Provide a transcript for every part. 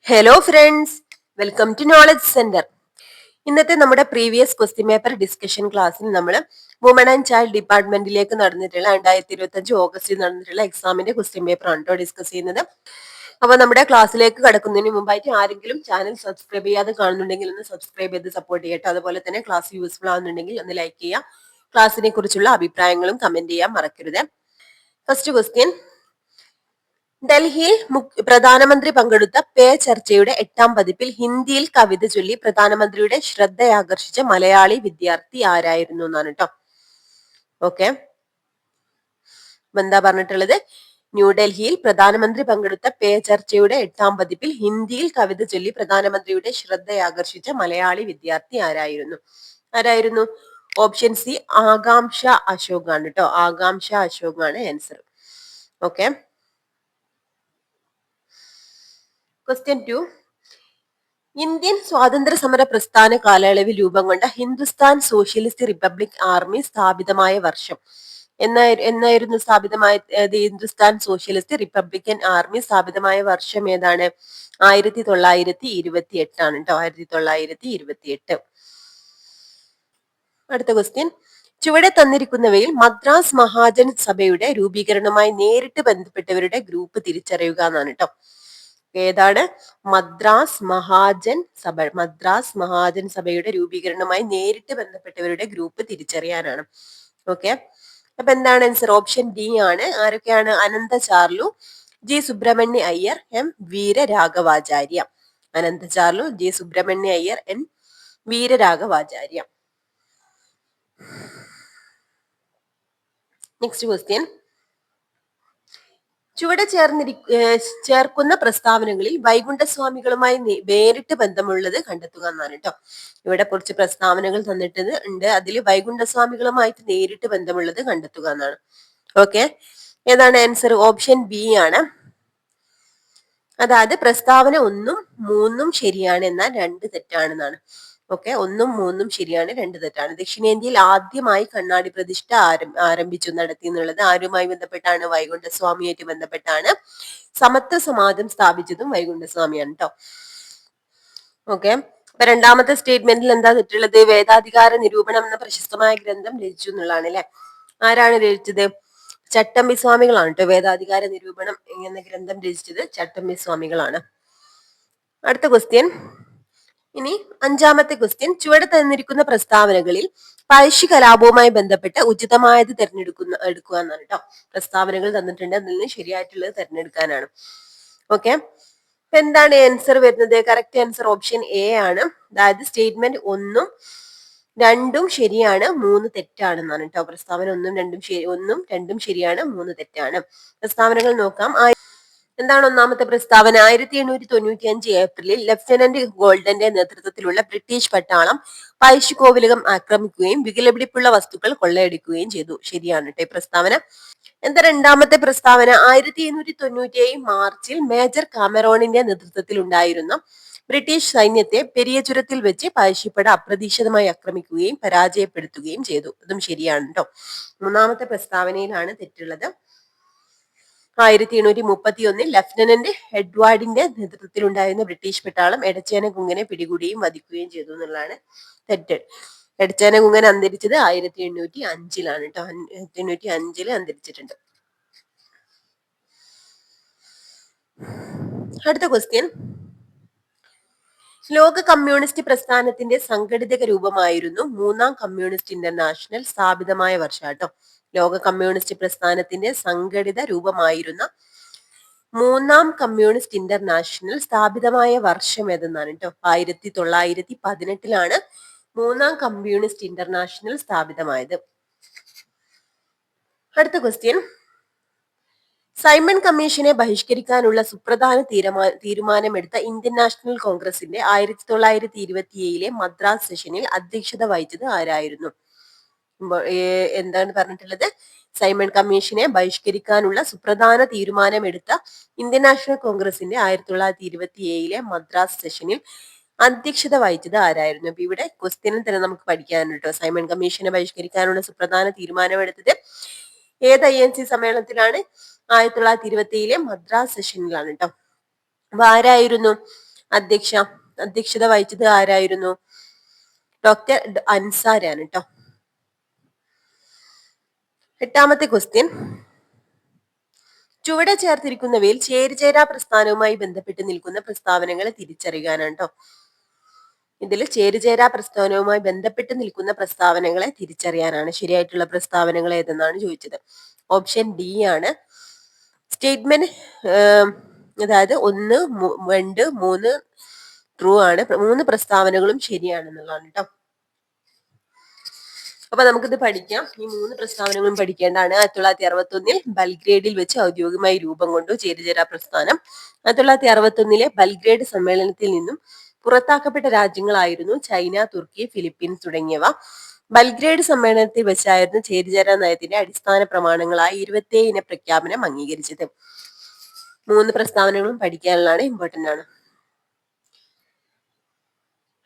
Hello friends, welcome to knowledge centre. ഇന്നത്തെ നമ്മുടെ previous question paper discussion ക്ലാസ്സിൽ നമ്മൾ വുമൺ ആൻഡ് ചൈൽഡ് ഡിപ്പാർട്ട്മെന്റിലേക്ക് നടന്നിട്ടുള്ള 2025 ഓഗസ്റ്റിൽ നടന്നിട്ടുള്ള എക്സാമിന്റെ ക്വസ്റ്റ്യൻ പേപ്പർ ആണ് കേട്ടോ ഡിസ്കസ് ചെയ്യുന്നത്. അപ്പൊ നമ്മുടെ ക്ലാസ്സിലേക്ക് കടക്കുന്നതിന് മുമ്പായിട്ട് ആരെങ്കിലും ചാനൽ സബ്സ്ക്രൈബ് ചെയ്യാതെ കാണുന്നുണ്ടെങ്കിൽ ഒന്ന് സബ്സ്ക്രൈബ് ചെയ്ത് സപ്പോർട്ട് ചെയ്യട്ടെ. അതുപോലെ തന്നെ ക്ലാസ് യൂസ്ഫുൾ ആവുന്നുണ്ടെങ്കിൽ ഒന്ന് ലൈക്ക് ചെയ്യുക. ക്ലാസ്സിനെ കുറിച്ചുള്ള അഭിപ്രായങ്ങളും കമന്റ് ചെയ്യാൻ മറക്കരുത്. ഫസ്റ്റ് ക്വസ്റ്റ്യൻ, ഡൽഹിയിൽ പ്രധാനമന്ത്രി പങ്കെടുത്ത പേ ചർച്ചയുടെ 8ാം പതിപ്പിൽ ഹിന്ദിയിൽ കവിത ചൊല്ലി പ്രധാനമന്ത്രിയുടെ ശ്രദ്ധയാകർഷിച്ച മലയാളി വിദ്യാർത്ഥി ആരായിരുന്നു എന്നാണ് കേട്ടോ. ഓക്കെ, എന്താ പറഞ്ഞിട്ടുള്ളത്? ന്യൂഡൽഹിയിൽ പ്രധാനമന്ത്രി പങ്കെടുത്ത പേ ചർച്ചയുടെ 8ാം പതിപ്പിൽ ഹിന്ദിയിൽ കവിത ചൊല്ലി പ്രധാനമന്ത്രിയുടെ ശ്രദ്ധയാകർഷിച്ച മലയാളി വിദ്യാർത്ഥി ആരായിരുന്നു? ഓപ്ഷൻ സി ആകാംക്ഷ അശോക് ആണ് കേട്ടോ. ആകാംക്ഷ അശോക് ആണ് ആൻസർ. ഓക്കെ, ക്വസ്റ്റ്യൻ 2, ഇന്ത്യൻ സ്വാതന്ത്ര്യ സമര പ്രസ്ഥാന കാലയളവിൽ രൂപം കൊണ്ട ഹിന്ദുസ്ഥാൻ സോഷ്യലിസ്റ്റ് റിപ്പബ്ലിക് ആർമി സ്ഥാപിതമായ വർഷം എന്നായിരുന്നു ഹിന്ദുസ്ഥാൻ സോഷ്യലിസ്റ്റ് റിപ്പബ്ലിക്കൻ ആർമി സ്ഥാപിതമായ വർഷം ഏതാണ്? 1928 ആണ് കേട്ടോ. 1928. അടുത്ത ക്വസ്റ്റ്യൻ, ചുവടെ തന്നിരിക്കുന്നവയിൽ മദ്രാസ് മഹാജൻ സഭയുടെ രൂപീകരണവുമായി നേരിട്ട് ബന്ധപ്പെട്ടവരുടെ ഗ്രൂപ്പ് തിരിച്ചറിയുക എന്നാണ് കേട്ടോ. ഏതാണ്? മദ്രാസ് മഹാജൻ സഭ. മദ്രാസ് മഹാജൻ സഭയുടെ രൂപീകരണവുമായി നേരിട്ട് ബന്ധപ്പെട്ടവരുടെ ഗ്രൂപ്പ് തിരിച്ചറിയാനാണ്. ഓക്കെ, അപ്പൊ എന്താണ് ആൻസർ? ഓപ്ഷൻ ഡി ആണ്. ആരൊക്കെയാണ്? Ananda Charlu, G Subramania Iyer, M Veeraraghavachariar. Ananda Charlu, G Subramania Iyer, N Veeraraghavachariar. Next question, ചുവടെ ചേർക്കുന്ന പ്രസ്താവനകളിൽ വൈകുണ്ഠസ്വാമികളുമായി നേരിട്ട് ബന്ധമുള്ളത് കണ്ടെത്തുക എന്നാണ് കേട്ടോ. ഇവിടെ കുറച്ച് പ്രസ്താവനകൾ തന്നിട്ടുണ്ട്. അതിൽ വൈകുണ്ഠസ്വാമികളുമായിട്ട് നേരിട്ട് ബന്ധമുള്ളത് കണ്ടെത്തുക എന്നാണ്. ഓക്കെ, ഏതാണ് ആൻസർ? ഓപ്ഷൻ ബി ആണ്. അതായത് പ്രസ്താവന 1ഉം 3ഉം ശരിയാണ്, എന്നാൽ 2 തെറ്റാണെന്നാണ്. ഓക്കെ, 1ഉം 3ഉം ശരിയാണ്, 2 തെറ്റാണ്. ദക്ഷിണേന്ത്യയിൽ ആദ്യമായി കണ്ണാടി പ്രതിഷ്ഠ നടത്തി എന്നുള്ളത് ആരുമായി ബന്ധപ്പെട്ടാണ്? വൈകുണ്ഠസ്വാമിയായിട്ട് ബന്ധപ്പെട്ടാണ്. സമത്വ സമാജം സ്ഥാപിച്ചതും വൈകുണ്ഠസ്വാമിയാണ് കേട്ടോ. ഓക്കെ, അപ്പൊ രണ്ടാമത്തെ സ്റ്റേറ്റ്മെന്റിൽ എന്താ തെറ്റുള്ളത്? വേദാധികാര നിരൂപണം എന്ന പ്രശസ്തമായ ഗ്രന്ഥം രചിച്ചു എന്നുള്ളതാണ് അല്ലെ. ആരാണ് രചിച്ചത്? ചട്ടമ്പി സ്വാമികളാണ് കേട്ടോ. വേദാധികാര നിരൂപണം എന്ന ഗ്രന്ഥം രചിച്ചത് ചട്ടമ്പി സ്വാമികളാണ്. അടുത്ത ക്വസ്റ്റ്യൻ, ഇനി 5ാമത്തെ ക്വസ്റ്റ്യൻ, ചുവടെ തന്നിരിക്കുന്ന പ്രസ്താവനകളിൽ പഴശ്ശി കലാപവുമായി ബന്ധപ്പെട്ട് ഉചിതമായത് എടുക്കുക എന്നാണ് കേട്ടോ. പ്രസ്താവനകൾ തന്നിട്ടുണ്ട്, അതിൽ നിന്ന് ശരിയായിട്ടുള്ളത് തിരഞ്ഞെടുക്കാനാണ്. ഓക്കെ, എന്താണ് ആൻസർ വരുന്നത്? കറക്റ്റ് ആൻസർ ഓപ്ഷൻ എ ആണ്. അതായത് സ്റ്റേറ്റ്മെന്റ് 1ഉം 2ഉം ശരിയാണ്, 3 തെറ്റാണെന്നാണ് കേട്ടോ. പ്രസ്താവന 1ഉം 2ഉം ശരിയാണ്, 3 തെറ്റാണ്. പ്രസ്താവനകൾ നോക്കാം. എന്താണ് ഒന്നാമത്തെ പ്രസ്താവന? 1895 ഏപ്രിലിൽ ലഫ്റ്റനന്റ് ഗോൾഡന്റെ നേതൃത്വത്തിലുള്ള ബ്രിട്ടീഷ് പട്ടാളം പഴശ്ശിക്കോവിലകം ആക്രമിക്കുകയും വികലപിടിപ്പുള്ള വസ്തുക്കൾ കൊള്ളയടിക്കുകയും ചെയ്തു. ശരിയാണ് കേട്ടോ ഈ പ്രസ്താവന. എന്താ രണ്ടാമത്തെ പ്രസ്താവന? 1897 മാർച്ചിൽ മേജർ കാമറോണിന്റെ നേതൃത്വത്തിൽ ഉണ്ടായിരുന്ന ബ്രിട്ടീഷ് സൈന്യത്തെ പെരിയചുരത്തിൽ വെച്ച് പഴശ്ശിപ്പട അപ്രതീക്ഷിതമായി ആക്രമിക്കുകയും പരാജയപ്പെടുത്തുകയും ചെയ്തു. അതും ശരിയാണ് കേട്ടോ. മൂന്നാമത്തെ പ്രസ്താവനയിലാണ് തെറ്റുള്ളത്. 1831 ലഫ്റ്റനന്റ് എഡ്വാർഡിന്റെ നേതൃത്വത്തിലുണ്ടായിരുന്ന ബ്രിട്ടീഷ് പട്ടാളം എടച്ചേന കുങ്ങനെ പിടികൂടുകയും വധിക്കുകയും ചെയ്തു എന്നുള്ളതാണ് തെറ്റ്. എടച്ചേന കുങ്ങൻ അന്തരിച്ചത് 1805 കേട്ടോ. 1805 അന്തരിച്ചിട്ടുണ്ട്. അടുത്ത ക്വസ്റ്റ്യൻ, ലോക കമ്മ്യൂണിസ്റ്റ് പ്രസ്ഥാനത്തിന്റെ സംഘടിത രൂപമായിരുന്നു മൂന്നാം കമ്മ്യൂണിസ്റ്റ് ഇന്റർനാഷണൽ സ്ഥാപിതമായ വർഷം കേട്ടോ. ലോക കമ്മ്യൂണിസ്റ്റ് പ്രസ്ഥാനത്തിന്റെ സംഘടിത രൂപമായിരുന്ന മൂന്നാം കമ്മ്യൂണിസ്റ്റ് ഇന്റർനാഷണൽ സ്ഥാപിതമായ വർഷം ഏതെന്നാണ് കേട്ടോ. 1918 മൂന്നാം കമ്മ്യൂണിസ്റ്റ് ഇന്റർനാഷണൽ സ്ഥാപിതമായത്. അടുത്ത ക്വസ്റ്റ്യൻ, സൈമൺ കമ്മീഷനെ ബഹിഷ്കരിക്കാനുള്ള സുപ്രധാന തീരുമാനമെടുത്ത ഇന്ത്യൻ നാഷണൽ കോൺഗ്രസിന്റെ 1927 മദ്രാസ് സെഷനിൽ അധ്യക്ഷത വഹിച്ചത് ആരായിരുന്നു? എന്താണ് പറഞ്ഞിട്ടുള്ളത്? സൈമൺ കമ്മീഷനെ ബഹിഷ്കരിക്കാനുള്ള സുപ്രധാന തീരുമാനമെടുത്ത ഇന്ത്യൻ നാഷണൽ കോൺഗ്രസിന്റെ 1927 മദ്രാസ് സെഷനിൽ അധ്യക്ഷത വഹിച്ചത് ആരായിരുന്നു? അപ്പൊ ഇവിടെ ക്വസ്റ്റ്യനിൽ തന്നെ നമുക്ക് പഠിക്കാനുണ്ട് കേട്ടോ. സൈമൺ കമ്മീഷനെ ബഹിഷ്കരിക്കാനുള്ള സുപ്രധാന തീരുമാനമെടുത്തത് ഏത് INC സമ്മേളനത്തിലാണ്? 1927 മദ്രാസ് സെഷനിലാണ് കേട്ടോ. അപ്പൊ ആരായിരുന്നു? അധ്യക്ഷത വഹിച്ചത് ആരായിരുന്നു? ഡോക്ടർ അൻസാരാണ് കേട്ടോ. എട്ടാമത്തെ ക്വസ്റ്റ്യൻ, ചുവടെ ചേർത്തിരിക്കുന്നവയിൽ ചേരിചേരാ പ്രസ്ഥാനവുമായി ബന്ധപ്പെട്ട് നിൽക്കുന്ന പ്രസ്താവനകളെ തിരിച്ചറിയാനാണ് കേട്ടോ. ഇതിൽ ചേരിചേരാ പ്രസ്ഥാനവുമായി ബന്ധപ്പെട്ട് നിൽക്കുന്ന പ്രസ്താവനകളെ തിരിച്ചറിയാനാണ്. ശരിയായിട്ടുള്ള പ്രസ്താവനകൾ ഏതെന്നാണ് ചോദിച്ചത്. ഓപ്ഷൻ ഡി ആണ്. സ്റ്റേറ്റ്മെന്റ് അതായത് 1, 2, 3 ട്രൂ ആണ്. 3 പ്രസ്താവനകളും ശരിയാണെന്നുള്ളതാണ് കേട്ടോ. അപ്പൊ നമുക്കിത് പഠിക്കാം. ഈ 3 പ്രസ്താവനകളും പഠിക്കേണ്ടതാണ്. 1961 ബൽഗ്രേഡിൽ വെച്ച് ഔദ്യോഗികമായി രൂപം കൊണ്ടു ചേരിചേരാ പ്രസ്ഥാനം. 1961 ബൽഗ്രേഡ് സമ്മേളനത്തിൽ നിന്നും പുറത്താക്കപ്പെട്ട രാജ്യങ്ങളായിരുന്നു ചൈന, തുർക്കി, ഫിലിപ്പീൻസ് തുടങ്ങിയവ. ബൽഗ്രേഡ് സമ്മേളനത്തിൽ വെച്ചായിരുന്നു ചേരിചേരാ നയത്തിന്റെ അടിസ്ഥാന പ്രമാണങ്ങളായി 27 ഇന പ്രഖ്യാപനം അംഗീകരിച്ചത്. 3 പ്രസ്താവനകളും പഠിക്കാനുള്ളതാണ്, ഇമ്പോർട്ടന്റ് ആണ്.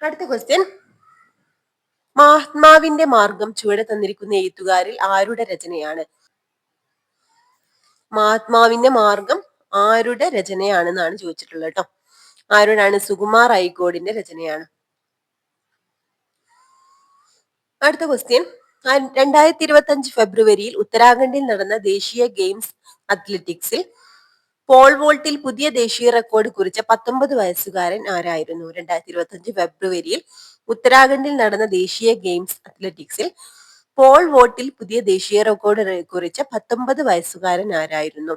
അടുത്ത ക്വസ്റ്റ്യൻ, മഹാത്മാവിന്റെ മാർഗം ചുവടെ തന്നിരിക്കുന്ന എഴുത്തുകാരിൽ ആരുടെ രചനയാണ്? മഹാത്മാവിന്റെ മാർഗം ആരുടെ രചനയാണെന്നാണ് ചോദിച്ചിട്ടുള്ളത് കേട്ടോ. ആരോടാണ്? സുകുമാർ അയ്യക്കോടിന്റെ രചനയാണ്. അടുത്ത ക്വസ്റ്റ്യൻ, 2025 ഫെബ്രുവരിയിൽ ഉത്തരാഖണ്ഡിൽ നടന്ന ദേശീയ ഗെയിംസ് അത്ലറ്റിക്സിൽ പോൾ വോൾട്ടിൽ പുതിയ ദേശീയ റെക്കോർഡ് കുറിച്ച 19 വയസ്സുകാരൻ ആരായിരുന്നു? 2025 ഫെബ്രുവരിയിൽ ഉത്തരാഖണ്ഡിൽ നടന്ന ദേശീയ ഗെയിംസ് അത്ലറ്റിക്സിൽ പോൾ വോൾട്ടിൽ പുതിയ ദേശീയ റെക്കോർഡ് കുറിച്ച 19 വയസ്സുകാരൻ ആരായിരുന്നു?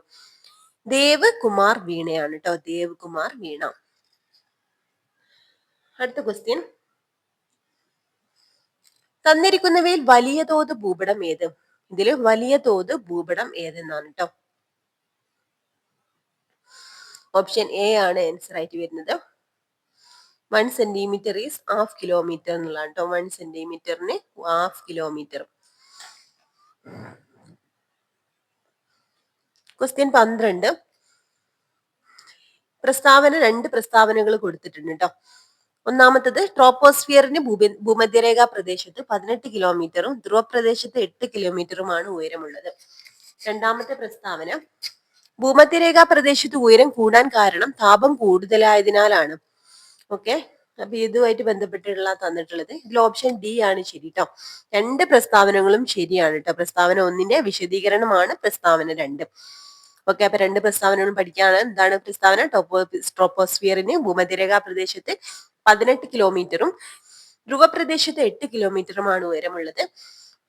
ദേവ് കുമാർ വീണയാണ് കേട്ടോ. ദേവ് കുമാർ വീണ. അടുത്ത ക്വസ്റ്റ്യൻ, തന്നിരിക്കുന്നവയിൽ വലിയ തോത് ഭൂപടം ഏത്? ഇതില് വലിയ തോത് ഭൂപടം ഏതെന്നാണ് കേട്ടോ. ഓപ്ഷൻ എ ആണ് ആൻസർ ആയിട്ട് വരുന്നത്. 1 സെന്റിമീറ്റർ ഈസ് ഹാഫ് കിലോമീറ്റർ എന്നുള്ളതാണ് കേട്ടോ. 1 സെന്റിമീറ്ററിന് ഹാഫ് കിലോമീറ്റർ. ക്വസ്റ്റ്യൻ 12, പ്രസ്താവന 2 പ്രസ്താവനകൾ കൊടുത്തിട്ടുണ്ട് കേട്ടോ. ഒന്നാമത്തത്, ട്രോപ്പോസ്ഫിയറിന് ഭൂമധ്യരേഖാ പ്രദേശത്ത് 18 കിലോമീറ്ററും ധ്രുവപ്രദേശത്ത് 8 കിലോമീറ്ററുമാണ് ഉയരമുള്ളത്. രണ്ടാമത്തെ പ്രസ്താവന, ഭൂമധ്യരേഖാ പ്രദേശത്ത് ഉയരം കൂടാൻ കാരണം താപം കൂടുതലായതിനാലാണ്. ഓക്കെ, അപ്പൊ ഇതുമായിട്ട് ബന്ധപ്പെട്ടുള്ള തന്നിട്ടുള്ളത്. ഇതിൽ ഓപ്ഷൻ ഡി ആണ് ശരി കേട്ടോ. 2 പ്രസ്താവനകളും ശരിയാണ് കേട്ടോ. പ്രസ്താവന 1ന്റെ വിശദീകരണമാണ് പ്രസ്താവന 2. ഓക്കെ, അപ്പൊ 2 പ്രസ്താവനകളും പഠിക്കാണ്. എന്താണ് പ്രസ്താവന? ട്രോപ്പോസ്ഫിയറിന് ഭൂമധ്യരേഖാ പ്രദേശത്ത് 18 കിലോമീറ്ററും ധ്രുവപ്രദേശത്ത് 8 കിലോമീറ്ററുമാണ് ഉയരമുള്ളത്.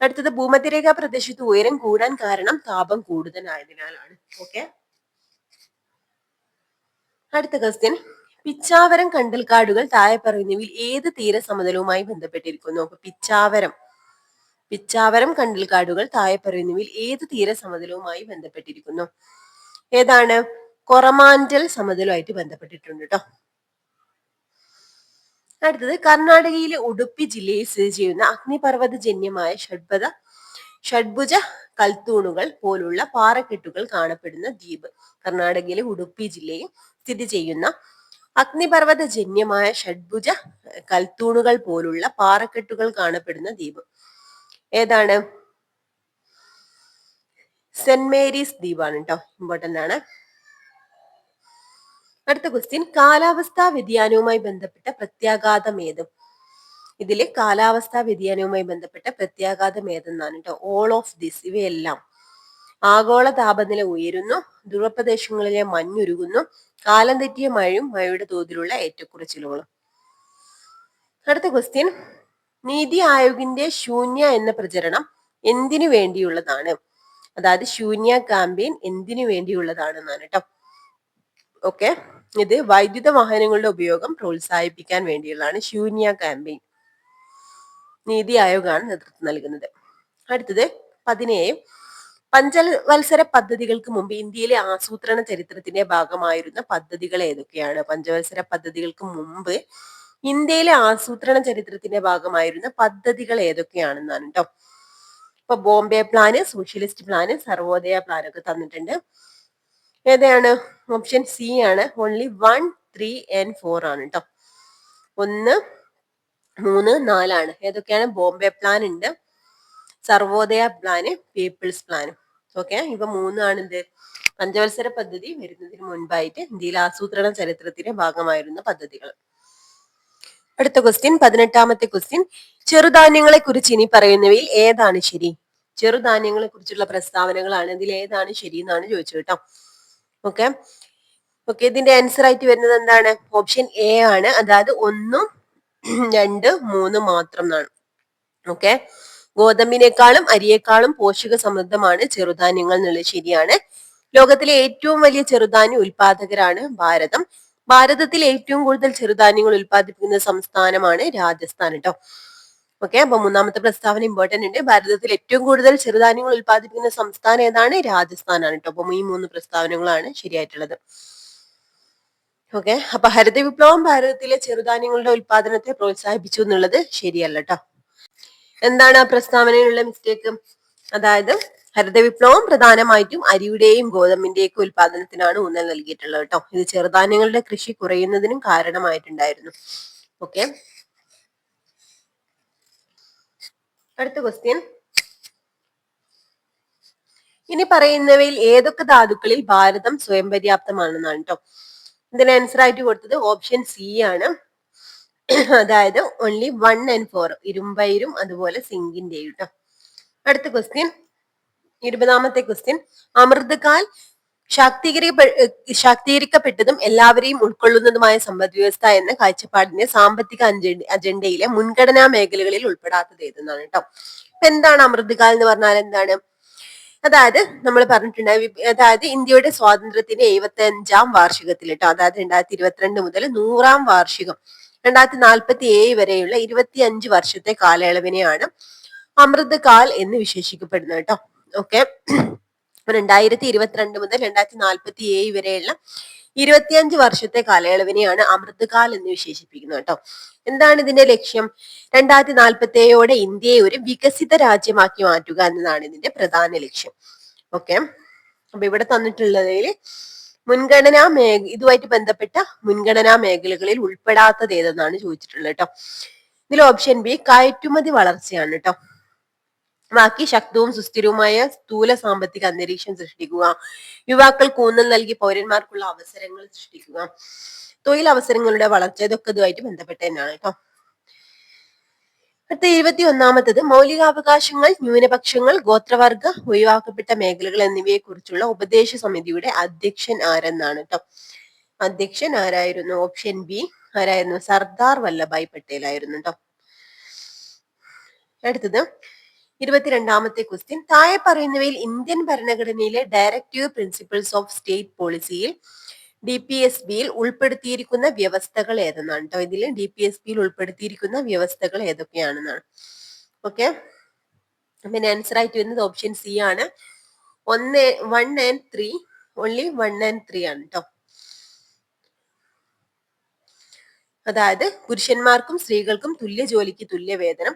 അടുത്തത്, ഭൂമധ്യരേഖാ പ്രദേശത്ത് ഉയരം കൂടാൻ കാരണം താപം കൂടുതലായതിനാലാണ്. ഓക്കെ, അടുത്ത ക്വസ്റ്റ്യൻ, പിച്ചാവരം കണ്ടൽക്കാടുകൾ താഴെ പറയുന്നവയിൽ ഏത് തീരസമതലവുമായി ബന്ധപ്പെട്ടിരിക്കുന്നു? പിച്ചാവരം കണ്ടൽക്കാടുകൾ താഴെ പറയുന്നവയിൽ ഏത് തീരസമതലവുമായി ബന്ധപ്പെട്ടിരിക്കുന്നു? ഏതാണ്? കൊറമാൻഡൽ സമതലവുമായിട്ട് ബന്ധപ്പെട്ടിട്ടുണ്ട് കേട്ടോ. അടുത്തത്, കർണാടകയിലെ ഉടുപ്പി ജില്ലയിൽ സ്ഥിതി ചെയ്യുന്ന അഗ്നിപർവ്വതജന്യമായ ഷഡ്ഭുജ കൽത്തൂണുകൾ പോലുള്ള പാറക്കെട്ടുകൾ കാണപ്പെടുന്ന ദ്വീപ്. കർണാടകയിലെ ഉടുപ്പി ജില്ലയിൽ സ്ഥിതി ചെയ്യുന്ന അഗ്നിപർവ്വതജന്യമായ ഷഡ്ഭുജ കൽത്തൂണുകൾ പോലുള്ള പാറക്കെട്ടുകൾ കാണപ്പെടുന്ന ദ്വീപ് ഏതാണ്? സെന്റ് മേരീസ് ദ്വീപാണ് കേട്ടോ. ഇമ്പോർട്ടന്റ് ആണ്. അടുത്ത ക്വസ്റ്റ്യൻ, കാലാവസ്ഥാ വ്യതിയാനവുമായി ബന്ധപ്പെട്ട പ്രത്യാഘാതം ഏത്? ഇതില് കാലാവസ്ഥാ വ്യതിയാനവുമായി ബന്ധപ്പെട്ട പ്രത്യാഘാതം ഏതെന്നാണ് കേട്ടോ. ഓൾ ഓഫ് ദിസ്, ഇവയെല്ലാം. ആഗോള താപനില ഉയരുന്നു, ധ്രുവപ്രദേശങ്ങളിലെ മഞ്ഞുരുകുന്നു, കാലം തെറ്റിയ മഴയും മഴയുടെ തോതിലുള്ള ഏറ്റക്കുറച്ചിലുകളും. അടുത്ത ക്വസ്റ്റ്യൻ, നീതി ആയോഗിന്റെ ശൂന്യ എന്ന പ്രചരണം എന്തിനു വേണ്ടിയുള്ളതാണ്? അതായത് ശൂന്യ ക്യാമ്പയിൻ എന്തിനു വേണ്ടിയുള്ളതാണെന്നാണ് കേട്ടോ. ഓക്കെ, ഇത് വൈദ്യുത വാഹനങ്ങളുടെ ഉപയോഗം പ്രോത്സാഹിപ്പിക്കാൻ വേണ്ടിയുള്ളതാണ് ശൂന്യ ക്യാമ്പയിൻ. നീതി ആയോഗാണ് നേതൃത്വം നൽകുന്നത്. അടുത്തത് 17, പഞ്ചവത്സര പദ്ധതികൾക്ക് മുമ്പ് ഇന്ത്യയിലെ ആസൂത്രണ ചരിത്രത്തിന്റെ ഭാഗമായിരുന്ന പദ്ധതികൾ ഏതൊക്കെയാണ്? പഞ്ചവത്സര പദ്ധതികൾക്ക് മുമ്പ് ഇന്ത്യയിലെ ആസൂത്രണ ചരിത്രത്തിന്റെ ഭാഗമായിരുന്ന പദ്ധതികൾ ഏതൊക്കെയാണെന്നാണ് കേട്ടോ. ഇപ്പൊ Bombay plan, socialist plan, Sarvodaya plan ഒക്കെ തന്നിട്ടുണ്ട്. ഏതാണ്? ഓപ്ഷൻ സി ആണ്. ഓൺലി 1, 3 and 4 ആണ് കേട്ടോ. 1, 3, 4 ആണ്. ഏതൊക്കെയാണ്? ബോംബെ പ്ലാൻ ഉണ്ട്, സർവോദയ പ്ലാന്, പീപ്പിൾസ് പ്ലാനും. ഓക്കെ, ഇപ്പൊ 3 ആണ് എന്ത്? പഞ്ചവത്സര പദ്ധതി വരുന്നതിന് മുൻപായിട്ട് ഇന്ത്യയിലെ ആസൂത്രണ ചരിത്രത്തിന്റെ ഭാഗമായിരുന്ന പദ്ധതികൾ. അടുത്ത ക്വസ്റ്റ്യൻ, 18ാമത്തെ ക്വസ്റ്റ്യൻ, ചെറുധാന്യങ്ങളെ കുറിച്ച് ഇനി പറയുന്നവയിൽ ഏതാണ് ശരി? ചെറുധാന്യങ്ങളെ കുറിച്ചുള്ള പ്രസ്താവനകളാണ്. ഇതിൽ ഏതാണ് ശരി എന്നാണ് ചോദിച്ചത് കേട്ടോ. ഓക്കെ ഓക്കെ ഇതിന്റെ ആൻസർ ആയിട്ട് വരുന്നത് എന്താണ്? ഓപ്ഷൻ എ ആണ്. അതായത് 1, 2, 3 മാത്രം എന്നാണ്. ഓക്കെ ഗോതമ്പിനേക്കാളും അരിയേക്കാളും പോഷക സമൃദ്ധമാണ് ചെറുധാന്യങ്ങൾ എന്നുള്ളത് ശരിയാണ്. ലോകത്തിലെ ഏറ്റവും വലിയ ചെറുധാന്യ ഉൽപാദകരാണ് ഭാരതം. ഭാരതത്തിൽ ഏറ്റവും കൂടുതൽ ചെറുധാന്യങ്ങൾ ഉൽപ്പാദിപ്പിക്കുന്ന സംസ്ഥാനമാണ് രാജസ്ഥാൻ കേട്ടോ. ഓക്കെ അപ്പൊ മൂന്നാമത്തെ പ്രസ്താവന ഇമ്പോർട്ടന്റ് ഉണ്ട്. ഭാരതത്തിൽ ഏറ്റവും കൂടുതൽ ചെറുധാന്യങ്ങൾ ഉൽപ്പാദിപ്പിക്കുന്ന സംസ്ഥാനം ഏതാണ്? രാജസ്ഥാനാണ് കേട്ടോ. അപ്പൊ ഈ 3 പ്രസ്താവനകളാണ് ശരിയായിട്ടുള്ളത്. ഓക്കെ അപ്പൊ ഹരിത വിപ്ലവം ഭാരതത്തിലെ ചെറുധാന്യങ്ങളുടെ ഉൽപാദനത്തെ പ്രോത്സാഹിപ്പിച്ചു എന്നുള്ളത് ശരിയല്ല കേട്ടോ. എന്താണ് ആ പ്രസ്താവനയിലുള്ള മിസ്റ്റേക്ക്? അതായത് ഹരിത വിപ്ലവം പ്രധാനമായിട്ടും അരിയുടെയും ഗോതമ്പിന്റെയും ഉൽപാദനത്തിനാണ് ഊന്നൽ നൽകിയിട്ടുള്ളത് കേട്ടോ. ഇത് ചെറുധാന്യങ്ങളുടെ കൃഷി കുറയുന്നതിനും കാരണമായിട്ടുണ്ടായിരുന്നു. ഓക്കെ അടുത്ത ക്വസ്റ്റ്യൻ, ഇനി പറയുന്നവയിൽ ഏതൊക്കെ ധാതുക്കളിൽ ഭാരതം സ്വയം പര്യാപ്തമാണെന്നാണ് കേട്ടോ. ഇതിന് ആൻസർ ആയിട്ട് കൊടുത്തത് ഓപ്ഷൻ സി ആണ്. അതായത് ഓൺലി 1 and 4 ഇരുമ്പയിരും അതുപോലെ സിങ്കിന്റെയും കേട്ടോ. അടുത്ത ക്വസ്റ്റ്യൻ, 20ാമത്തെ ക്വസ്റ്റ്യൻ, അമൃതകാൽ ശാക്തീകരിക്കപ്പെട്ടതും എല്ലാവരെയും ഉൾക്കൊള്ളുന്നതുമായ സമ്പദ് വ്യവസ്ഥ എന്ന കാഴ്ചപ്പാടിന്റെ സാമ്പത്തിക അജണ്ടയിലെ മുൻഗണനാ മേഖലകളിൽ ഉൾപ്പെടാത്തത് ഏതെന്നാണ് കേട്ടോ. ഇപ്പൊ എന്താണ് അമൃതകാൽ എന്ന് പറഞ്ഞാൽ എന്താണ്? അതായത് നമ്മൾ പറഞ്ഞിട്ടുണ്ടായി, അതായത് ഇന്ത്യയുടെ സ്വാതന്ത്ര്യത്തിന്റെ 75ാം വാർഷികത്തിൽ കേട്ടോ, അതായത് 2022 മുതൽ 100ാം വാർഷികം 2047 വരെയുള്ള 25 വർഷത്തെ കാലയളവിനെയാണ് അമൃതകാൽ എന്ന് വിശേഷിക്കപ്പെടുന്നത് കേട്ടോ. ഓക്കെ 2022 മുതൽ 2047 വരെയുള്ള 25 വർഷത്തെ കാലയളവിനെയാണ് അമൃതകാൽ എന്ന് വിശേഷിപ്പിക്കുന്നത് കേട്ടോ. എന്താണ് ഇതിന്റെ ലക്ഷ്യം? 2047 ഇന്ത്യയെ ഒരു വികസിത രാജ്യമാക്കി മാറ്റുക എന്നതാണ് ഇതിന്റെ പ്രധാന ലക്ഷ്യം. ഓക്കെ അപ്പൊ ഇവിടെ തന്നിട്ടുള്ളതിൽ ഇതുമായിട്ട് ബന്ധപ്പെട്ട മുൻഗണനാ മേഖലകളിൽ ഉൾപ്പെടാത്തത് ഏതെന്നാണ് ചോദിച്ചിട്ടുള്ളത് കേട്ടോ. ഇതിൽ ഓപ്ഷൻ ബി കയറ്റുമതി വളർച്ചയാണ് കേട്ടോ. ബാക്കി ശക്തവും സുസ്ഥിരവുമായ സ്ഥൂല സാമ്പത്തിക അന്തരീക്ഷം സൃഷ്ടിക്കുക, യുവാക്കൾക്ക് ഊന്നൽ നൽകി പൗരന്മാർക്കുള്ള അവസരങ്ങൾ സൃഷ്ടിക്കുക, തൊഴിലവസരങ്ങളുടെ വളർച്ച, ഇതൊക്കെ ഇതുമായിട്ട് ബന്ധപ്പെട്ട തന്നെയാണ് കേട്ടോ. അടുത്ത 21ാമത്തത്, മൗലികാവകാശങ്ങൾ, ന്യൂനപക്ഷങ്ങൾ, ഗോത്രവർഗ ഒഴിവാക്കപ്പെട്ട മേഖലകൾ എന്നിവയെ കുറിച്ചുള്ള ഉപദേശ സമിതിയുടെ അധ്യക്ഷൻ ആരെന്നാണ് കേട്ടോ. അധ്യക്ഷൻ ആരായിരുന്നു? ഓപ്ഷൻ ബി ആരായിരുന്നു? സർദാർ വല്ലഭായ് പട്ടേൽ ആയിരുന്നു കേട്ടോ. അടുത്തത് 22ാമത്തെ ക്വസ്റ്റ്യൻ, താഴെ പറയുന്നവയിൽ ഇന്ത്യൻ ഭരണഘടനയിലെ ഡയറക്റ്റീവ് പ്രിൻസിപ്പിൾസ് ഓഫ് സ്റ്റേറ്റ് പോളിസിയിൽ DPSBയിൽ ഉൾപ്പെടുത്തിയിരിക്കുന്ന വ്യവസ്ഥകൾ ഏതെന്നാണ് കേട്ടോ. ഇതിൽ DPSBയിൽ ഉൾപ്പെടുത്തിയിരിക്കുന്ന വ്യവസ്ഥകൾ ഏതൊക്കെയാണെന്നാണ്. ഓക്കെ പിന്നെ ആൻസർ ആയിട്ട് വരുന്നത് ഓപ്ഷൻ സി ആണ്. 1 and 3 ഓൺലി 1 and 3 ആണ് കേട്ടോ. അതായത് പുരുഷന്മാർക്കും സ്ത്രീകൾക്കും തുല്യ ജോലിക്ക് തുല്യ വേതനം,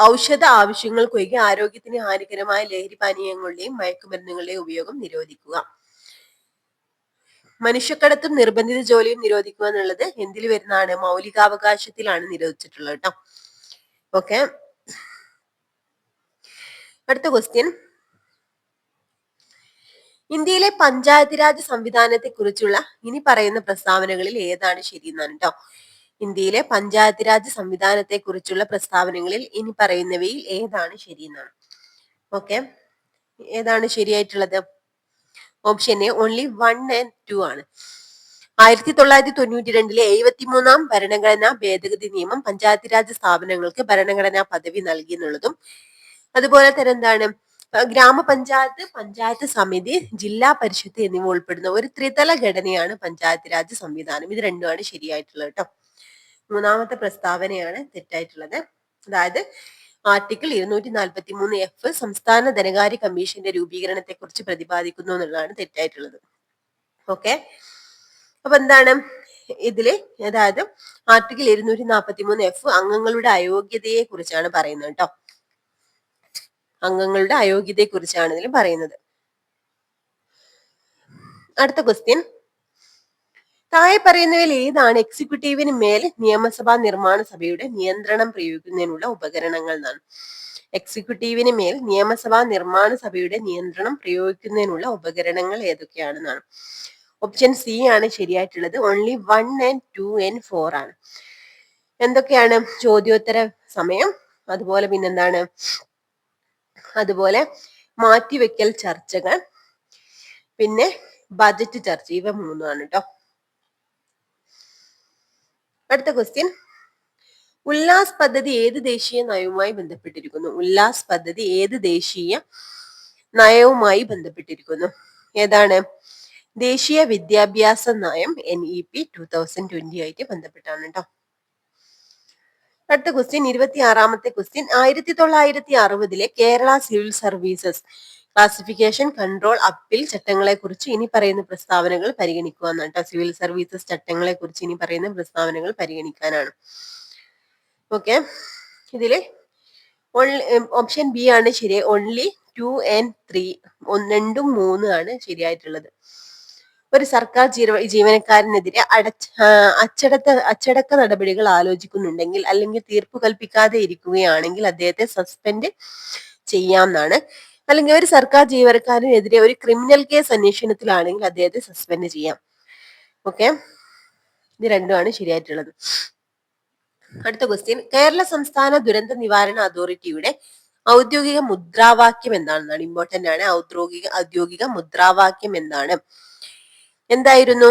ഔഷധ ആവശ്യങ്ങൾക്കൊഴികെ ആരോഗ്യത്തിന് ഹാനികരമായ ലഹരി പാനീയങ്ങളുടെയും മയക്കുമരുന്നുകളുടെയും ഉപയോഗം നിരോധിക്കുക, മനുഷ്യക്കടത്തും നിർബന്ധിത ജോലിയും നിരോധിക്കുക എന്നുള്ളത് എന്തിൽ വരുന്നതാണ്? മൗലികാവകാശത്തിലാണ് നിരോധിച്ചിട്ടുള്ളത് കേട്ടോ. ഓക്കെ അടുത്ത ക്വസ്റ്റ്യൻ, ഇന്ത്യയിലെ പഞ്ചായത്ത് രാജ് സംവിധാനത്തെ കുറിച്ചുള്ള ഇനി പറയുന്ന പ്രസ്താവനകളിൽ ഏതാണ് ശരിയെന്നാണ് കേട്ടോ. ഇന്ത്യയിലെ പഞ്ചായത്ത് രാജ് സംവിധാനത്തെ കുറിച്ചുള്ള പ്രസ്താവനകളിൽ ഇനി പറയുന്നവയിൽ ഏതാണ് ശരിയെന്നാണ്. ഓക്കെ ഏതാണ് ശരിയായിട്ടുള്ളത്? ഓപ്ഷൻ എ ഓൺലി 1 and 2 ആണ്. 1992 73ാം ഭരണഘടനാ ഭേദഗതി നിയമം പഞ്ചായത്ത് രാജ് സ്ഥാപനങ്ങൾക്ക് ഭരണഘടനാ പദവി നൽകി എന്നുള്ളതും, അതുപോലെ തന്നെ എന്താണ്, ഗ്രാമപഞ്ചായത്ത്, പഞ്ചായത്ത് സമിതി, ജില്ലാ പരിഷത്ത് എന്നിവ ഉൾപ്പെടുന്ന ഒരു ത്രിതല ഘടനയാണ് പഞ്ചായത്ത് രാജ് സംവിധാനം. ഇത് രണ്ടുമാണ് ശരിയായിട്ടുള്ളത് കേട്ടോ. മൂന്നാമത്തെ പ്രസ്താവനയാണ് തെറ്റായിട്ടുള്ളത്. അതായത് ആർട്ടിക്കിൾ 243F സംസ്ഥാന ധനകാര്യ കമ്മീഷന്റെ രൂപീകരണത്തെ കുറിച്ച് പ്രതിപാദിക്കുന്നു എന്നുള്ളതാണ് തെറ്റായിട്ടുള്ളത്. ഓക്കെ അപ്പൊ എന്താണ് ഇതില്? അതായത് ആർട്ടിക്കിൾ 243F അംഗങ്ങളുടെ അയോഗ്യതയെ കുറിച്ചാണ് പറയുന്നത് കേട്ടോ. അംഗങ്ങളുടെ അയോഗ്യതയെ കുറിച്ചാണ് ഇതിൽ പറയുന്നത്. അടുത്ത ക്വസ്റ്റ്യൻ, താഴെ പറയുന്നവയിൽ ഏതാണ് എക്സിക്യൂട്ടീവിന് മേൽ നിയമസഭാ നിർമ്മാണ സഭയുടെ നിയന്ത്രണം പ്രയോഗിക്കുന്നതിനുള്ള ഉപകരണങ്ങൾ എന്നാണ്. എക്സിക്യൂട്ടീവിന് മേൽ നിയമസഭാ നിർമ്മാണ സഭയുടെ നിയന്ത്രണം പ്രയോഗിക്കുന്നതിനുള്ള ഉപകരണങ്ങൾ ഏതൊക്കെയാണെന്നാണ്. ഓപ്ഷൻ സി ആണ് ശരിയായിട്ടുള്ളത്. ഓൺലി 1 and 2 and 4 ആണ്. എന്തൊക്കെയാണ്? ചോദ്യോത്തര സമയം, അതുപോലെ പിന്നെന്താണ്, അതുപോലെ മാറ്റിവെക്കൽ ചർച്ചകൾ, പിന്നെ ബജറ്റ് ചർച്ച. ഇവ മൂന്നുമാണ് കേട്ടോ. അടുത്ത ക്വസ്റ്റ്യൻ, ഉല്ലാസ് പദ്ധതി ഏത് ദേശീയ നയവുമായി ബന്ധപ്പെട്ടിരിക്കുന്നു? ഉല്ലാസ് പദ്ധതി ഏത് ദേശീയ നയവുമായി ബന്ധപ്പെട്ടിരിക്കുന്നു? ഏതാണ്? ദേശീയ വിദ്യാഭ്യാസ നയം NEP 2020 ആയിട്ട് ബന്ധപ്പെട്ടാണ് കേട്ടോ. അടുത്ത ക്വസ്റ്റ്യൻ, 26ാമത്തെ question, 1960 Kerala civil services classification control appeal ചട്ടങ്ങളെ കുറിച്ച് ഇനി പറയുന്ന പ്രസ്താവനകൾ പരിഗണിക്കുക എന്നാണ് കേട്ടോ. സിവിൽ സർവീസസ് ചട്ടങ്ങളെ കുറിച്ച് ഇനി പറയുന്ന പ്രസ്താവനകൾ പരിഗണിക്കാനാണ്. ഓക്കെ, ഇതില് ഓപ്ഷൻ ബി ആണ് ശരി. ഓൺലി 2 and 3, 2 ഉം 3 ആണ് ശരിയായിട്ടുള്ളത്. ഒരു സർക്കാർ ജീവനക്കാരനെതിരെ അച്ചടക്ക നടപടികൾ ആലോചിക്കുന്നുണ്ടെങ്കിൽ അല്ലെങ്കിൽ തീർപ്പ് കൽപ്പിക്കാതെ ഇരിക്കുകയാണെങ്കിൽ അദ്ദേഹത്തെ സസ്പെൻഡ് ചെയ്യാമെന്നാണ്. അല്ലെങ്കിൽ ഒരു സർക്കാർ ജീവനക്കാരനെതിരെ ഒരു ക്രിമിനൽ കേസ് അന്വേഷണത്തിലാണെങ്കിൽ അദ്ദേഹത്തെ സസ്പെൻഡ് ചെയ്യാം. ഓക്കെ, ഇത് രണ്ടുമാണ് ശരിയായിട്ടുള്ളത്. അടുത്ത ക്വസ്റ്റ്യൻ, കേരള സംസ്ഥാന ദുരന്ത നിവാരണ അതോറിറ്റിയുടെ ഔദ്യോഗിക മുദ്രാവാക്യം എന്താണെന്നാണ്. ഇമ്പോർട്ടന്റ് ആണ്. ഔദ്യോഗിക മുദ്രാവാക്യം എന്താണ്? എന്തായിരുന്നു?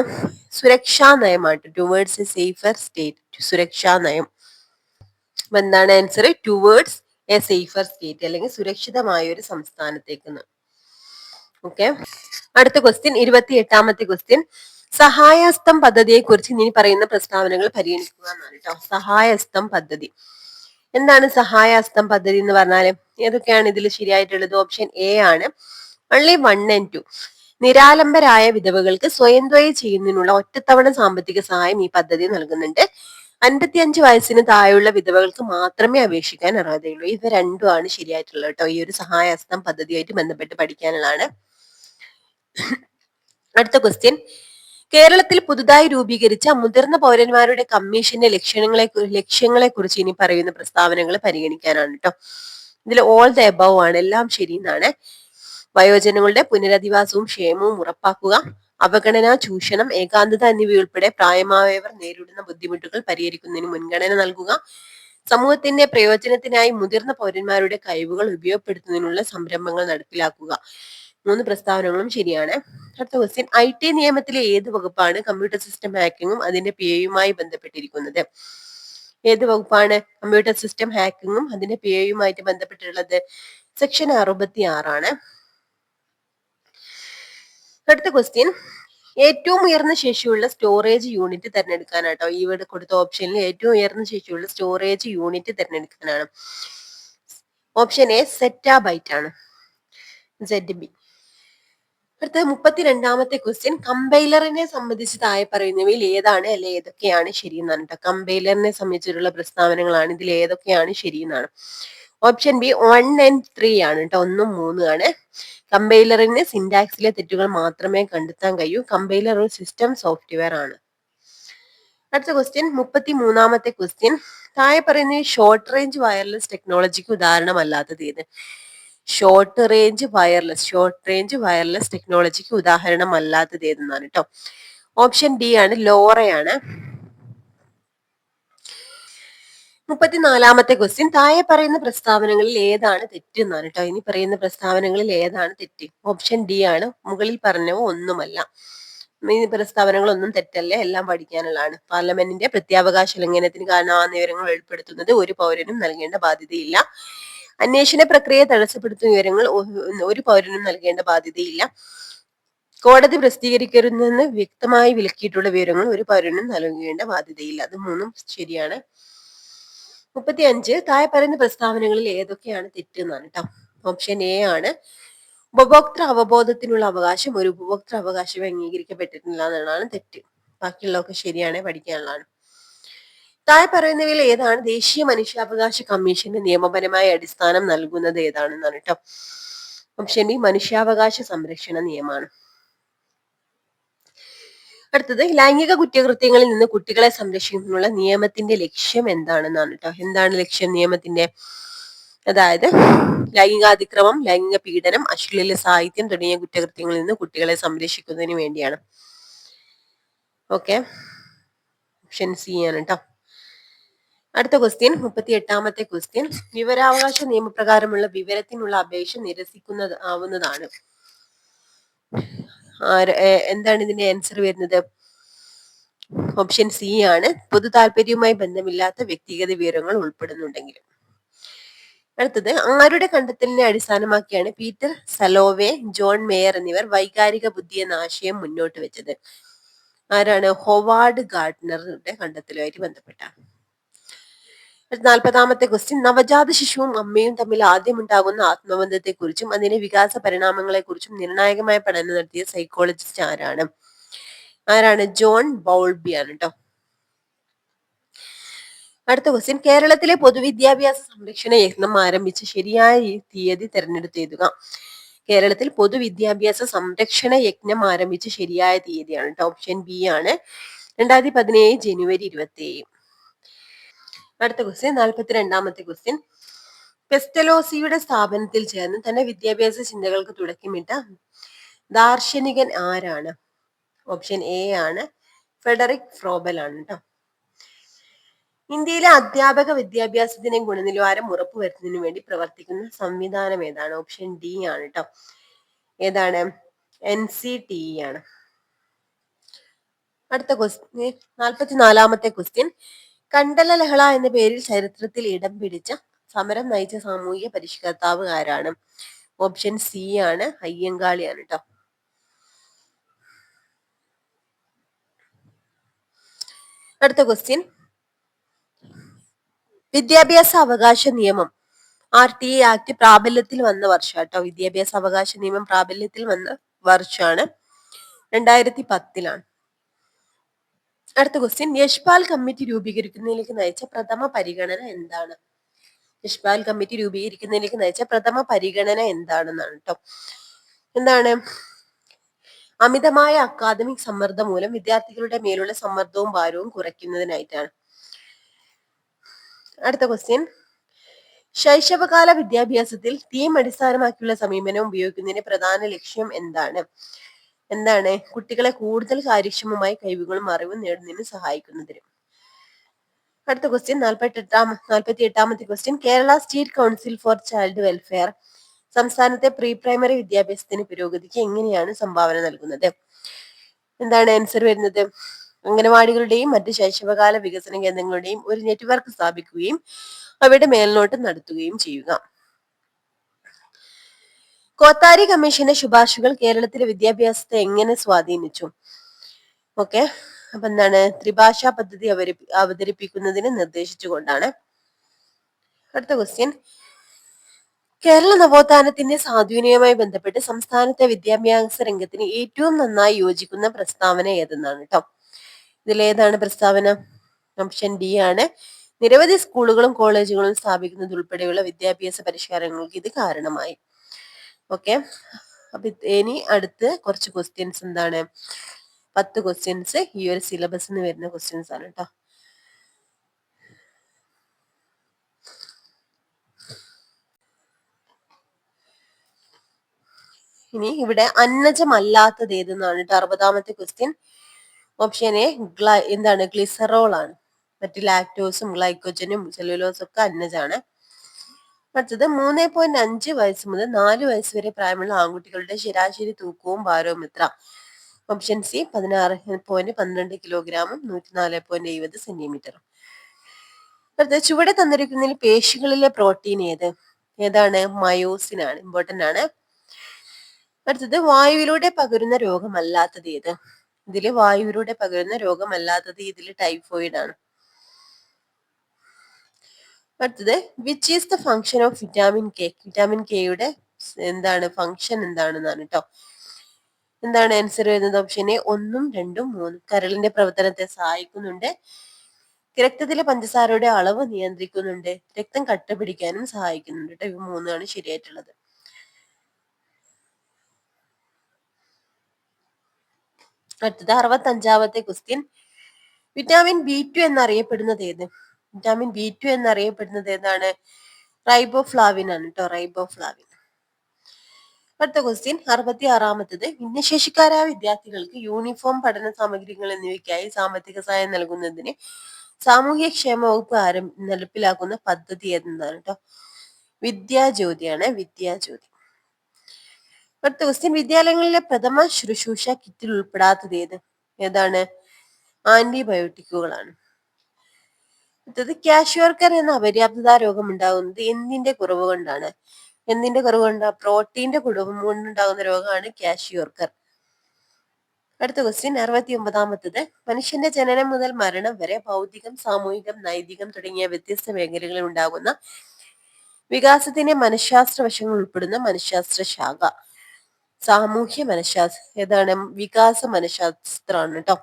സുരക്ഷാ നയമാണ്. Towards A safer state. സുരക്ഷാ നയം. എന്താണ് answer? Towards A safer state, അല്ലെങ്കിൽ സുരക്ഷിതമായ ഒരു സംസ്ഥാനത്തേക്ക്. ഓക്കെ, അടുത്ത ക്വസ്റ്റ്യൻ, 28ാമത്തെ ക്വസ്റ്റ്യൻ, സഹായഹസ്തം പദ്ധതിയെ കുറിച്ച് ഇനി പറയുന്ന പ്രസ്താവനകൾ പരിഗണിക്കുക എന്നാണ് കേട്ടോ. സഹായഹസ്തം പദ്ധതി എന്താണ്? സഹായഹസ്തം പദ്ധതി എന്ന് പറഞ്ഞാല് ഏതൊക്കെയാണ് ഇതിൽ ശരിയായിട്ടുള്ളത്? ഓപ്ഷൻ എ ആണ്. Only 1 and 2. നിരാലംബരായ വിധവകൾക്ക് സ്വയം തൊഴിൽ ചെയ്യുന്നതിനുള്ള ഒറ്റത്തവണ സാമ്പത്തിക സഹായം ഈ പദ്ധതി നൽകുന്നുണ്ട്. 55 വയസ്സിന് താഴെയുള്ള വിധവകൾക്ക് മാത്രമേ അപേക്ഷിക്കാൻ അർഹതയുള്ളൂ. ഇവ രണ്ടുമാണ് ശരിയായിട്ടുള്ളത് കേട്ടോ. ഈ ഒരു സഹായഹസ്തം പദ്ധതിയായിട്ട് ബന്ധപ്പെട്ട് പഠിക്കാനുള്ളതാണ്. അടുത്ത ക്വസ്റ്റ്യൻ, കേരളത്തിൽ പുതുതായി രൂപീകരിച്ച മുതിർന്ന പൗരന്മാരുടെ കമ്മീഷന്റെ ലക്ഷ്യങ്ങളെ കുറിച്ച് ഇനി പറയുന്ന പ്രസ്താവനകൾ പരിഗണിക്കാനാണ് കേട്ടോ. ഇതിൽ ഓൾ ദ എബവ് ആണ്, എല്ലാം ശരിയെന്നാണ്. വയോജനങ്ങളുടെ പുനരധിവാസവും ക്ഷേമവും ഉറപ്പാക്കുക, അവഗണന, ചൂഷണം, ഏകാന്തത എന്നിവയുൾപ്പെടെ പ്രായമായവർ നേരിടുന്ന ബുദ്ധിമുട്ടുകൾ പരിഹരിക്കുന്നതിന് മുൻഗണന നൽകുക, സമൂഹത്തിന്റെ പ്രയോജനത്തിനായി മുതിർന്ന പൗരന്മാരുടെ കഴിവുകൾ ഉപയോഗപ്പെടുത്തുന്നതിനുള്ള സംരംഭങ്ങൾ നടപ്പിലാക്കുക. 3 പ്രസ്താവനകളും ശരിയാണ്. അടുത്ത ക്വസ്റ്റ്യൻ, IT നിയമത്തിലെ ഏത് വകുപ്പാണ് കമ്പ്യൂട്ടർ സിസ്റ്റം ഹാക്കിങ്ങും അതിന്റെ PIയുമായി ബന്ധപ്പെട്ടിരിക്കുന്നത്? ഏത് വകുപ്പാണ് കമ്പ്യൂട്ടർ സിസ്റ്റം ഹാക്കിങ്ങും അതിന്റെ PIയുമായിട്ട് ബന്ധപ്പെട്ടിട്ടുള്ളത്? സെക്ഷൻ 66 ആണ്. അടുത്ത ക്വസ്റ്റ്യൻ, ഏറ്റവും ഉയർന്ന ശേഷിയുള്ള സ്റ്റോറേജ് യൂണിറ്റ് തിരഞ്ഞെടുക്കാനാട്ടോ. ഇവിടെ കൊടുത്ത ഓപ്ഷനിൽ ഏറ്റവും ഉയർന്ന ശേഷിയുള്ള സ്റ്റോറേജ് യൂണിറ്റ് തിരഞ്ഞെടുക്കാനാണ്. ഓപ്ഷൻ എ സെറ്റാബൈറ്റ് ആണ്. ZB. അടുത്ത 32ാമത്തെ ക്വസ്റ്റ്യൻ, കമ്പൈലറിനെ സംബന്ധിച്ച് താഴെ പറയുന്നവയിൽ ഏതാണ് അല്ലെ ഏതൊക്കെയാണ് ശരിയെന്നാണ് കേട്ടോ. കമ്പൈലറിനെ സംബന്ധിച്ചിട്ടുള്ള പ്രസ്താവനകളാണ്. ഇതിൽ ഏതൊക്കെയാണ് ശരിയെന്നാണ്. ഓപ്ഷൻ ബി 1 and 3 ആണ് കേട്ടോ. 1 ഉം 3 ആണ്. കമ്പൈലറിന് സിന്റാക്സിലെ തെറ്റുകൾ മാത്രമേ കണ്ടെത്താൻ കഴിയൂ. കമ്പൈലർ ഒരു സിസ്റ്റം സോഫ്റ്റ്വെയർ ആണ്. അടുത്ത ക്വസ്റ്റ്യൻ, 33ാമത്തെ ക്വസ്റ്റ്യൻ, താഴെ പറയുന്ന ഷോർട്ട് റേഞ്ച് വയർലെസ് ടെക്നോളജിക്ക് ഉദാഹരണമല്ലാത്തത് ഏത്? ഷോർട്ട് റേഞ്ച് വയർലെസ് ടെക്നോളജിക്ക് ഉദാഹരണമല്ലാത്തത് ഏതെന്നാണ് കേട്ടോ. ഓപ്ഷൻ ഡി ആണ്, ലോറയാണ്. 34ാമത്തെ ക്വസ്റ്റ്യൻ, താഴെ പറയുന്ന പ്രസ്താവനകളിൽ ഏതാണ് തെറ്റ് എന്നാണ് കേട്ടോ. ഇനി പറയുന്ന പ്രസ്താവനകളിൽ ഏതാണ് തെറ്റ്? ഓപ്ഷൻ ഡി ആണ്, മുകളിൽ പറഞ്ഞവ ഒന്നുമല്ല. ഈ പ്രസ്താവനകളൊന്നും തെറ്റല്ല, എല്ലാം പഠിക്കാനുള്ളതാണ്. പാർലമെന്റിന്റെ പ്രത്യാവകാശ ലംഘനത്തിന് കാരണമാകുന്ന വിവരങ്ങൾ വെളിപ്പെടുത്തുന്നത് ഒരു പൗരനും നൽകേണ്ട ബാധ്യതയില്ല. അന്വേഷണ പ്രക്രിയയെ തടസ്സപ്പെടുത്തുന്ന വിവരങ്ങൾ ഒരു പൗരനും നൽകേണ്ട ബാധ്യതയില്ല. കോടതി പ്രസിദ്ധീകരിക്കരുതെന്ന് വ്യക്തമായി വിലക്കിയിട്ടുള്ള വിവരങ്ങൾ ഒരു പൗരനും നൽകേണ്ട ബാധ്യതയില്ല. അത് 3ഉം ശരിയാണ്. 35, താഴെ പറയുന്ന പ്രസ്താവനകളിൽ ഏതൊക്കെയാണ് തെറ്റ് എന്നാണ് കേട്ടോ. ഓപ്ഷൻ എ ആണ്, ഉപഭോക്തൃ അവബോധത്തിനുള്ള അവകാശം ഒരു ഉപഭോക്തൃ അവകാശം അംഗീകരിക്കപ്പെട്ടിട്ടില്ല എന്നുള്ളതാണ് തെറ്റ്. ബാക്കിയുള്ളതൊക്കെ ശരിയാണ്, പഠിക്കാനുള്ളതാണ്. താഴെ പറയുന്നവയിൽ ഏതാണ് ദേശീയ മനുഷ്യാവകാശ കമ്മീഷന് നിയമപരമായ അടിസ്ഥാനം നൽകുന്നത് ഏതാണെന്നാണ് കേട്ടോ. ഓപ്ഷൻ ഡി മനുഷ്യാവകാശ സംരക്ഷണ നിയമമാണ്. അടുത്തത്, ലൈംഗിക കുറ്റകൃത്യങ്ങളിൽ നിന്ന് കുട്ടികളെ സംരക്ഷിക്കുന്നതിനുള്ള നിയമത്തിന്റെ ലക്ഷ്യം എന്താണെന്നാണ് കേട്ടോ. എന്താണ് ലക്ഷ്യം നിയമത്തിന്റെ? അതായത് ലൈംഗികാതിക്രമം, ലൈംഗിക പീഡനം, അശ്ലീല സാഹിത്യം തുടങ്ങിയ കുറ്റകൃത്യങ്ങളിൽ നിന്ന് കുട്ടികളെ സംരക്ഷിക്കുന്നതിന് വേണ്ടിയാണ്. ഓക്കെ, ഓപ്ഷൻ സി ആണ് കേട്ടോ. അടുത്ത ക്വസ്റ്റ്യൻ, 38ാമത്തെ ക്വസ്റ്റ്യൻ. വിവരാവകാശ നിയമപ്രകാരമുള്ള വിവരത്തിനുള്ള അപേക്ഷ നിരസിക്കുന്നത് ആവുന്നതാണ്. എന്താണ് ഇതിന്റെ ആൻസർ വരുന്നത്? ഓപ്ഷൻ സി ആണ്. പൊതു താല്പര്യവുമായി ബന്ധമില്ലാത്ത വ്യക്തിഗത വിവരങ്ങൾ ഉൾപ്പെടുന്നുണ്ടെങ്കിൽ. അടുത്തത്, ആരുടെ കണ്ടെത്തലിനെ അടിസ്ഥാനമാക്കിയാണ് പീറ്റർ സലോവെ, ജോൺ മേയർ എന്നിവർ വൈകാരിക ബുദ്ധി എന്ന ആശയം മുന്നോട്ട് വെച്ചത്? ആരാണ്? ഹൊവാർഡ് ഗാർഡ്നറുടെ കണ്ടെത്തലുമായിട്ട് ബന്ധപ്പെട്ടാണ്. 40ാമത്തെ ക്വസ്റ്റ്യൻ, നവജാത ശിശുവും അമ്മയും തമ്മിൽ ആദ്യമുണ്ടാകുന്ന ആത്മബന്ധത്തെക്കുറിച്ചും അതിന്റെ വികാസ പരിണാമങ്ങളെക്കുറിച്ചും നിർണായകമായ പഠനം നടത്തിയ സൈക്കോളജിസ്റ്റ് ആരാണ്? ജോൺ ബൗൾബി ആണ് കേട്ടോ. അടുത്ത ക്വസ്റ്റ്യൻ, കേരളത്തിലെ പൊതുവിദ്യാഭ്യാസ സംരക്ഷണ യജ്ഞം ആരംഭിച്ച ശരിയായ തീയതി തെരഞ്ഞെടുത്ത് എഴുതുക. കേരളത്തിൽ പൊതുവിദ്യാഭ്യാസ സംരക്ഷണ യജ്ഞം ആരംഭിച്ച ശരിയായ തീയതിയാണ് കേട്ടോ. ഓപ്ഷൻ ബി ആണ്, 2017 ജനുവരി 27. അടുത്ത ക്വസ്റ്റ്യൻ, 42ാമത്തെ ക്വസ്റ്റ്യൻ. പെസ്റ്റലോസിയുടെ സ്ഥാപനത്തിൽ ചേർന്ന് തന്റെ വിദ്യാഭ്യാസ ചിന്തകൾക്ക് തുടക്കമിട്ട ദാർശനികൻ ആരാണ്? ഓപ്ഷൻ എ ആണ്, ഫെഡറിക് ഫ്രോബൽ ആണ് കേട്ടോ. ഇന്ത്യയിലെ അധ്യാപക വിദ്യാഭ്യാസത്തിന് ഗുണനിലവാരം ഉറപ്പുവരുത്തുന്നതിന് വേണ്ടി പ്രവർത്തിക്കുന്ന സംവിധാനം ഏതാണ്? ഓപ്ഷൻ ഡി ആണ് കേട്ടോ. ഏതാണ്? NCTE ആണ്. അടുത്ത ക്വസ്റ്റ്യൻ, 44ാമത്തെ ക്വസ്റ്റ്യൻ. കണ്ടല ലഹള എന്ന പേരിൽ ചരിത്രത്തിൽ ഇടം പിടിച്ച സമരം നയിച്ച സാമൂഹിക പരിഷ്കർത്താവ് ആരാണ്? ഓപ്ഷൻ സി ആണ്, അയ്യങ്കാളിയാണ് കേട്ടോ. അടുത്ത ക്വസ്റ്റ്യൻ, വിദ്യാഭ്യാസ അവകാശ നിയമം RTA ആക്ട് പ്രാബല്യത്തിൽ വന്ന വർഷം കേട്ടോ. വിദ്യാഭ്യാസ അവകാശ നിയമം പ്രാബല്യത്തിൽ വന്ന വർഷമാണ് 2010. അടുത്ത ക്വസ്റ്റ്യൻ, യശ്പാൽ കമ്മിറ്റി രൂപീകരിക്കുന്നതിലേക്ക് നയിച്ച പ്രഥമ പരിഗണന എന്താണ്? യശ്പാൽ കമ്മിറ്റി രൂപീകരിക്കുന്നതിലേക്ക് നയിച്ച പ്രഥമ പരിഗണന എന്താണെന്നാണ് കേട്ടോ. എന്താണ്? അമിതമായ അക്കാദമിക് സമ്മർദ്ദം മൂലം വിദ്യാർത്ഥികളുടെ മേലുള്ള സമ്മർദ്ദവും ഭാരവും കുറയ്ക്കുന്നതിനായിട്ടാണ്. അടുത്ത ക്വസ്റ്റ്യൻ, ശൈശവകാല വിദ്യാഭ്യാസത്തിൽ തീം അടിസ്ഥാനമാക്കിയുള്ള സമീപനം ഉപയോഗിക്കുന്നതിന്റെ പ്രധാന ലക്ഷ്യം എന്താണ്? കുട്ടികളെ കൂടുതൽ കാര്യക്ഷമമായി കഴിവുകളും അറിവും നേടുന്നതിന് സഹായിക്കുന്നതിന്. അടുത്ത ക്വസ്റ്റ്യൻ, 48ാമത്തെ question. Kerala state council for child welfare സംസ്ഥാനത്തെ പ്രീ പ്രൈമറി വിദ്യാഭ്യാസത്തിന് പുരോഗതിക്ക് എങ്ങനെയാണ് സംഭാവന നൽകുന്നത്? എന്താണ് ആൻസർ വരുന്നത്? അംഗനവാടികളുടെയും മറ്റ് ശൈശവകാല വികസന കേന്ദ്രങ്ങളുടെയും ഒരു നെറ്റ്വർക്ക് സ്ഥാപിക്കുകയും അവയുടെ മേൽനോട്ടം നടത്തുകയും ചെയ്യുക. കോത്താരി കമ്മീഷന്റെ ശുപാർശകൾ കേരളത്തിലെ വിദ്യാഭ്യാസത്തെ എങ്ങനെ സ്വാധീനിച്ചു? ഓക്കെ, അപ്പൊ എന്താണ്? ത്രിഭാഷാ പദ്ധതി അവതരിപ്പിക്കുന്നതിന് നിർദ്ദേശിച്ചുകൊണ്ടാണ്. അടുത്ത ക്വസ്റ്റ്യൻ, കേരള നവോത്ഥാനത്തിന്റെ സ്വാധീനവുമായി ബന്ധപ്പെട്ട് സംസ്ഥാനത്തെ വിദ്യാഭ്യാസ രംഗത്തിന് ഏറ്റവും നന്നായി യോജിക്കുന്ന പ്രസ്താവന ഏതെന്നാണ് കേട്ടോ. ഇതിലേതാണ് പ്രസ്താവന? ഓപ്ഷൻ ഡി ആണ്, നിരവധി സ്കൂളുകളും കോളേജുകളും സ്ഥാപിക്കുന്നത് ഉൾപ്പെടെയുള്ള വിദ്യാഭ്യാസ പരിഷ്കാരങ്ങൾക്ക് ഇത് കാരണമായി. ഓക്കെ, അപ്പൊ ഇനി അടുത്ത് കുറച്ച് ക്വസ്റ്റ്യൻസ് എന്താണ്? 10 ക്വസ്റ്റ്യൻസ് ഈ ഒരു സിലബസിന് വരുന്ന ക്വസ്റ്റ്യൻസ് ആണ് കേട്ടോ. ഇനി ഇവിടെ അന്നജമല്ലാത്തത് ഏതെന്നാണ് കേട്ടോ 60ാമത്തെ ക്വസ്റ്റ്യൻ. ഓപ്ഷൻ എ എന്താണ്? ഗ്ലിസറോൾ ആണ്. മറ്റ് ലാക്ടോസും ഗ്ലൈക്കോജനും സെല്ലുലോസും ഒക്കെ അന്നജാണ്. അടുത്തത്, 3.5 വയസ്സ് മുതൽ 4 വയസ്സ് വരെ പ്രായമുള്ള ആൺകുട്ടികളുടെ ശരാശരി തൂക്കവും ഭാരവും എത്ര? Option C 16.12 കിലോഗ്രാമും 104.70 സെന്റിമീറ്ററും. അടുത്തത്, ചുവടെ തന്നിരിക്കുന്നതിൽ പേശികളിലെ പ്രോട്ടീൻ ഏതാണ്? മയോസിൻ ആണ്, ഇമ്പോർട്ടന്റ് ആണ്. അടുത്തത്, വായുവിലൂടെ പകരുന്ന രോഗമല്ലാത്തത് ഏത്? വായുവിലൂടെ പകരുന്ന രോഗമല്ലാത്തത് ടൈഫോയിഡ് ആണ്. അടുത്തത്, which is the function of vitamin K? Vitamin കെയുടെ ഫംഗ്ഷൻ എന്താണെന്നാണ് കേട്ടോ. എന്താണ് ആൻസർ വരുന്നത്? Option A 1, 2, 3. കരളിന്റെ പ്രവർത്തനത്തെ സഹായിക്കുന്നുണ്ട്, രക്തത്തിലെ പഞ്ചസാരയുടെ അളവ് നിയന്ത്രിക്കുന്നുണ്ട്, രക്തം കട്ട പിടിക്കാനും സഹായിക്കുന്നുണ്ട് കേട്ടോ. ഇവ 3 ശരിയായിട്ടുള്ളത്. അടുത്തത്, 65ാമത്തെ ക്വസ്റ്റ്യൻ. വിറ്റാമിൻ B2 എന്നറിയപ്പെടുന്നത് ഏത്? വിറ്റാമിൻ B2 എന്നറിയപ്പെടുന്നത് ഏതാണ്? റൈബോഫ്ലാവിൻ ആണ് കേട്ടോ, റൈബോഫ്ലാവിൻ. അടുത്ത ക്വസ്റ്റ്യൻ 66-ാമത്തത്. ഭിന്നശേഷിക്കാരായ വിദ്യാർത്ഥികൾക്ക് യൂണിഫോം, പഠന സാമഗ്രികൾ എന്നിവയ്ക്കായി സാമ്പത്തിക സഹായം നൽകുന്നതിന് സാമൂഹ്യക്ഷേമ വകുപ്പ് നടപ്പിലാക്കുന്ന പദ്ധതി ഏതെന്നാണ് കേട്ടോ. വിദ്യാജ്യോതിയാണ്, വിദ്യാജ്യോതി. അടുത്ത ക്വസ്റ്റ്യൻ. വിദ്യാലയങ്ങളിലെ പ്രഥമ ശുശ്രൂഷ കിറ്റിൽ ഉൾപ്പെടാത്തത് ഏതാണ്? ആന്റിബയോട്ടിക്കുകളാണ്. അടുത്തത്. ക്യാഷ്വർക്കർ എന്ന അപര്യാപ്തത രോഗം ഉണ്ടാകുന്നത് എന്തിന്റെ കുറവ് കൊണ്ടാണ്? പ്രോട്ടീന്റെ കുറവ് കൊണ്ടുണ്ടാകുന്ന രോഗമാണ് ക്യാഷ്വർക്കർ. അടുത്ത ക്വസ്റ്റ്യൻ 69-ാമത്തത്. മനുഷ്യന്റെ ജനനം മുതൽ മരണം വരെ ഭൗതികം, സാമൂഹികം, നൈതികം തുടങ്ങിയ വ്യത്യസ്ത മേഖലകളിൽ ഉണ്ടാകുന്ന വികാസത്തിന്റെ മനഃശാസ്ത്ര വശങ്ങൾ ഉൾപ്പെടുന്ന മനഃശാസ്ത്ര ശാഖ സാമൂഹ്യ മനഃശാസ്ത്രം. ഏതാണ്? വികാസ മനഃശാസ്ത്രമാണ് കേട്ടോ.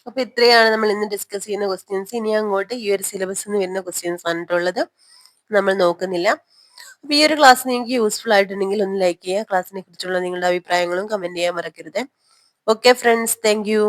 അപ്പൊ ഇത്രയാണ് നമ്മൾ ഇന്ന് ഡിസ്കസ് ചെയ്യുന്ന ക്വസ്റ്റ്യൻസ്. ഇനി അങ്ങോട്ട് ഈ ഒരു സിലബസ് നിന്ന് വരുന്ന ക്വസ്റ്റ്യൻസ് ആണ് ഉള്ളത്, നമ്മൾ നോക്കുന്നില്ല. അപ്പൊ ഈ ഒരു ക്ലാസ് നിങ്ങൾക്ക് യൂസ്ഫുൾ ആയിട്ടുണ്ടെങ്കിൽ ഒന്ന് ലൈക്ക് ചെയ്യുക. ക്ലാസ്സിനെ കുറിച്ചുള്ള നിങ്ങളുടെ അഭിപ്രായങ്ങളും കമന്റ് ചെയ്യാൻ മറക്കരുത്. Okay friends, thank you.